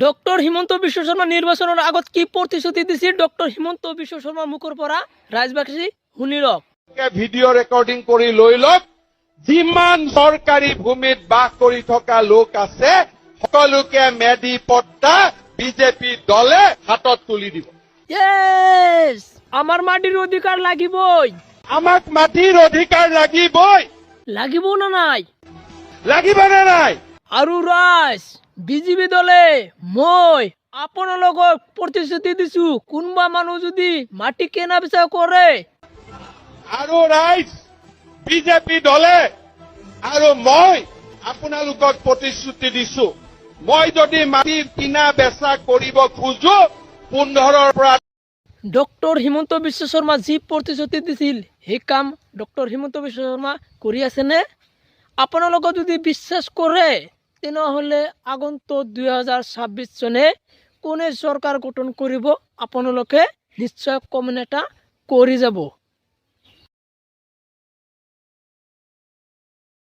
Doctor Himanta Biswa Sarma নিৰ্বাচনৰ আগত কি প্ৰতিশ্ৰুতি দিছিল ডক্টৰ হিমন্ত বিশ্ব শৰ্মা মুখৰ পৰা ৰাজ্যবাসী শুনি লওক। ভিডিঅ' ৰেকৰ্ডিং কৰি লৈ লওক। যিমান চৰকাৰী ভূমিত বাস কৰি থকা লোক আছে সকলোকে মেধি পট্টা বিজেপি দলে হাতত তুলি দিব। ইয়েছ, আমাৰ মাটিৰ অধিকাৰ লাগিবই। আমাক মাটিৰ অধিকাৰ লাগিবই। লাগিব না নাই? লাগিব নে নাই? আৰু ৰাইজ বিজেপি দলে মই আপোনালোকক প্ৰতিশ্ৰুতি দিছো, কোনোবা মানুহ যদি মাটি কেনা বেচা কৰে আৰু ৰাইজ বিজেপি দলে আৰু মই আপোনালোকক প্ৰতিশ্ৰুতি দিছো, মই যদি মাটি কিনা বেচা কৰিব খোজো 15ৰ পৰা। ডক্টৰ হিমন্ত বিশ্ব শৰ্মা যি প্ৰতিশ্ৰুতি দিছিল সেই কাম ডক্টৰ হিমন্ত বিশ্ব শৰ্মা কৰি আছেনে? আপোনালোকে যদি বিশ্বাস কৰে তেনেহ'লে আগন্তুক 2026 চনে কোনে চৰকাৰ গঠন কৰিব আপোনালোকে নিশ্চয় কমেণ্ট এটা কৰি যাব।